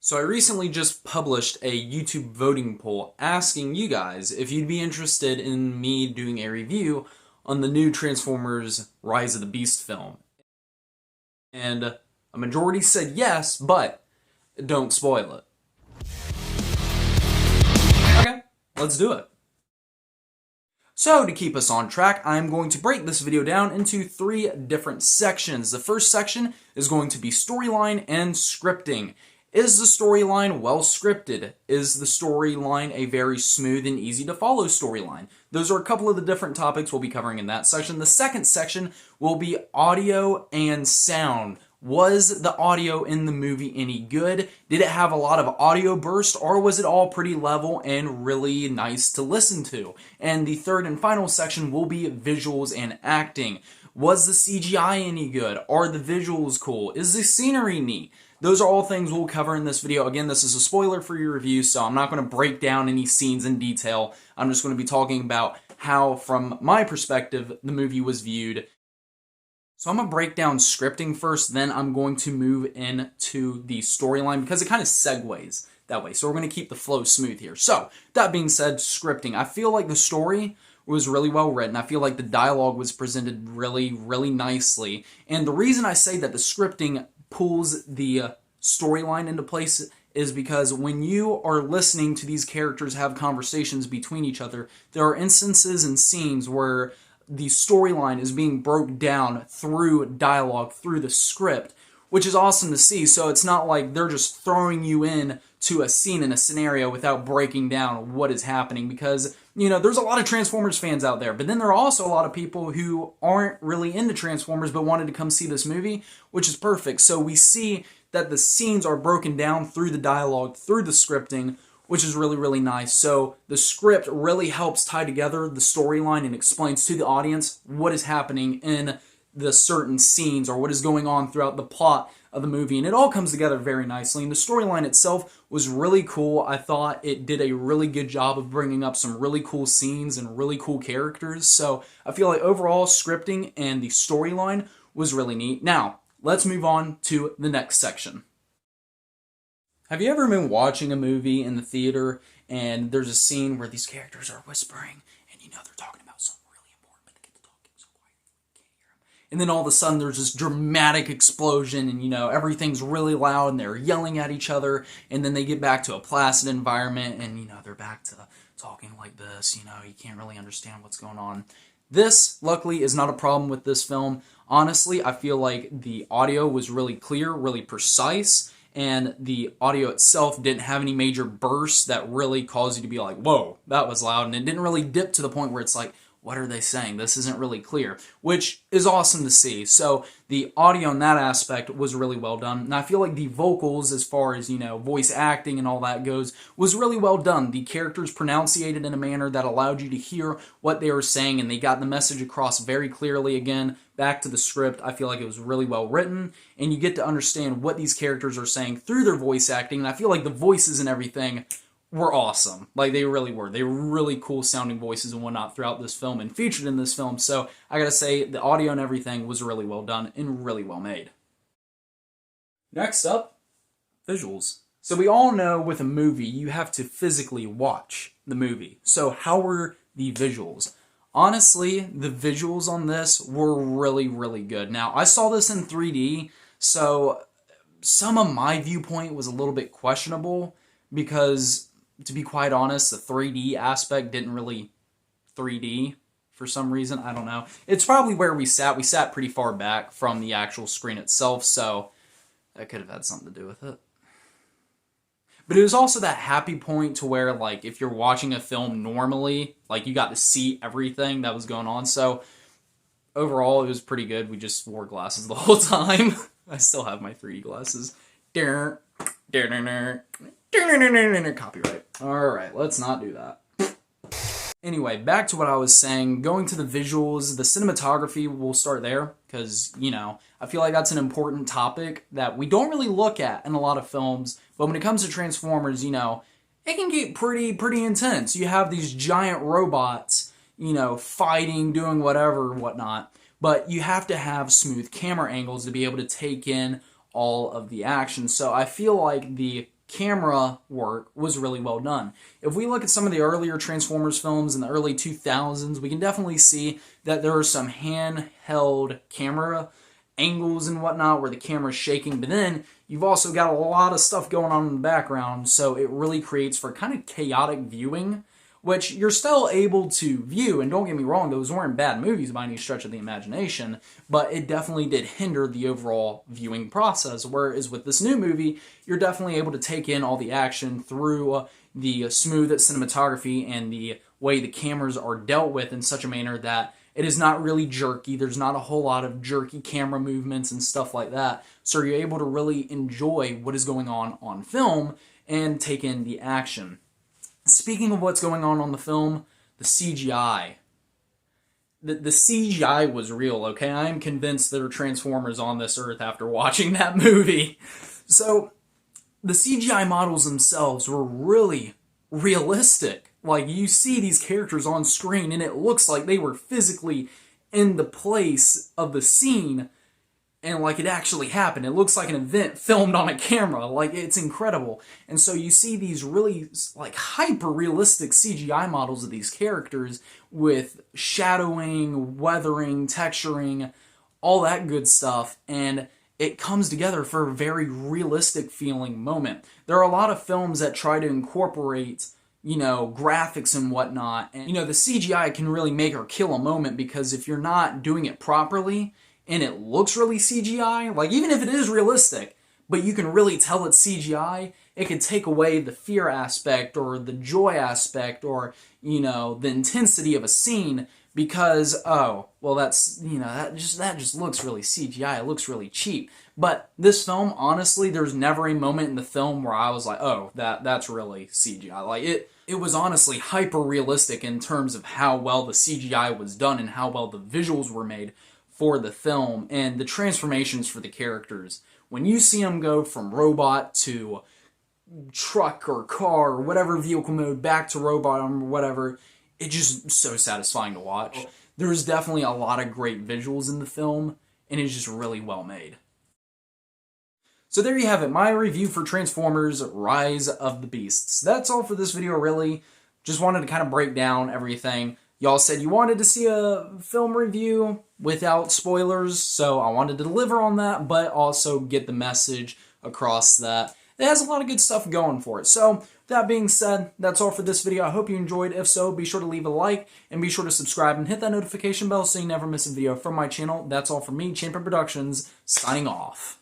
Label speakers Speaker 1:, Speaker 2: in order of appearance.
Speaker 1: So I recently just published a YouTube voting poll asking you guys if you'd be interested in me doing a review on the new Transformers Rise of the Beast film. And a majority said yes, but don't spoil it. Okay, let's do it. So to keep us on track, I'm going to break this video down into 3 different sections. The first section is going to be storyline and scripting. Is the storyline well scripted? Is the storyline a very smooth and easy to follow storyline? Those are a couple of the different topics we'll be covering in that section. The second section will be audio and sound. Was the audio in the movie any good? Did it have a lot of audio burst, or was it all pretty level and really nice to listen to? And the third and final section will be visuals and acting. Was the CGI any good? Are the visuals cool? Is the scenery neat? Those are all things we'll cover in this video. Again, this is a spoiler for your review, so I'm not going to break down any scenes in detail. I'm just going to be talking about how, from my perspective, the movie was viewed. So I'm going to break down scripting first, then I'm going to move into the storyline because it kind of segues that way. So we're going to keep the flow smooth here. So, that being said, scripting. I feel like the story was really well written. I feel like the dialogue was presented really, really nicely. And the reason I say that the scripting pulls the storyline into place is because when you are listening to these characters have conversations between each other, there are instances and scenes where the storyline is being broke down through dialogue, through the script, which is awesome to see. So it's not like they're just throwing you in to a scene in a scenario without breaking down what is happening, because, you know, there's a lot of Transformers fans out there, but then there are also a lot of people who aren't really into Transformers but wanted to come see this movie, which is perfect. So we see that the scenes are broken down through the dialogue, through the scripting, which is really, really nice. So the script really helps tie together the storyline and explains to the audience what is happening in the certain scenes or what is going on throughout the plot of the movie, and it all comes together very nicely. And the storyline itself was really cool. I thought it did a really good job of bringing up some really cool scenes and really cool characters. So I feel like overall scripting and the storyline was really neat. Now, let's move on to the next section. Have you ever been watching a movie in the theater and there's a scene where these characters are whispering and you know they're talking about something really important, but they get to talking so quiet you can't hear them? And then all of a sudden there's this dramatic explosion and, you know, everything's really loud and they're yelling at each other, and then they get back to a placid environment and, you know, they're back to talking like this. You know, you can't really understand what's going on. This, luckily, is not a problem with this film. Honestly, I feel like the audio was really clear, really precise, and the audio itself didn't have any major bursts that really caused you to be like, whoa, that was loud, and it didn't really dip to the point where it's like, what are they saying? This isn't really clear, which is awesome to see. So the audio in that aspect was really well done, and I feel like the vocals, as far as, you know, voice acting and all that goes, was really well done. The characters pronunciated in a manner that allowed you to hear what they were saying, and they got the message across very clearly. Again, back to the script, I feel like it was really well written, and you get to understand what these characters are saying through their voice acting, and I feel like the voices and everything were awesome. Like, they really were. They were really cool sounding voices and whatnot throughout this film and featured in this film. So I gotta say, the audio and everything was really well done and really well made. Next up, visuals. So we all know with a movie, you have to physically watch the movie. So how were the visuals? Honestly, the visuals on this were really, really good. Now, I saw this in 3D, so some of my viewpoint was a little bit questionable because, to be quite honest, the 3D aspect didn't really 3D for some reason. I don't know. It's probably where we sat. We sat pretty far back from the actual screen itself, so that could have had something to do with it. But it was also that happy point to where, like, if you're watching a film normally, like, you got to see everything that was going on. So overall, it was pretty good. We just wore glasses the whole time. I still have my 3D glasses. Copyright. Alright, let's not do that. Anyway, back to what I was saying. Going to the visuals, the cinematography, we'll start there, because, you know, I feel like that's an important topic that we don't really look at in a lot of films, but when it comes to Transformers, you know, it can get pretty intense. You have these giant robots, you know, fighting, doing whatever, whatnot, but you have to have smooth camera angles to be able to take in all of the action. So I feel like the camera work was really well done. If we look at some of the earlier Transformers films in the early 2000s, we can definitely see that there are some handheld camera angles and whatnot where the camera's shaking, but then you've also got a lot of stuff going on in the background, so it really creates for kind of chaotic viewing, which you're still able to view, and don't get me wrong, those weren't bad movies by any stretch of the imagination, but it definitely did hinder the overall viewing process, whereas with this new movie, you're definitely able to take in all the action through the smooth cinematography and the way the cameras are dealt with in such a manner that it is not really jerky. There's not a whole lot of jerky camera movements and stuff like that, so you're able to really enjoy what is going on film and take in the action. Speaking of what's going on the film, the CGI. The CGI was real, okay? I am convinced there are Transformers on this earth after watching that movie. So, the CGI models themselves were really realistic. Like, you see these characters on screen, and it looks like they were physically in the place of the scene, and like it actually happened. It looks like an event filmed on a camera. Like, it's incredible. And so you see these really like hyper-realistic CGI models of these characters with shadowing, weathering, texturing, all that good stuff, and it comes together for a very realistic feeling moment. There are a lot of films that try to incorporate, you know, graphics and whatnot, and, you know, the CGI can really make or kill a moment, because if you're not doing it properly, and it looks really CGI, like even if it is realistic, but you can really tell it's CGI, it could take away the fear aspect or the joy aspect or, you know, the intensity of a scene because, oh, well that's, you know, that just looks really CGI, it looks really cheap. But this film, honestly, there's never a moment in the film where I was like, oh, that's really CGI. Like, it was honestly hyper realistic in terms of how well the CGI was done and how well the visuals were made for the film, and the transformations for the characters. When you see them go from robot to truck or car or whatever vehicle mode back to robot or whatever, it's just so satisfying to watch. There's definitely a lot of great visuals in the film, and it's just really well made. So there you have it, my review for Transformers Rise of the Beasts. That's all for this video, really. Just wanted to kind of break down everything. Y'all said you wanted to see a film review without spoilers, so I wanted to deliver on that, but also get the message across that it has a lot of good stuff going for it. So, that being said, that's all for this video. I hope you enjoyed. If so, be sure to leave a like, and be sure to subscribe and hit that notification bell so you never miss a video from my channel. That's all from me, Champion Productions, signing off.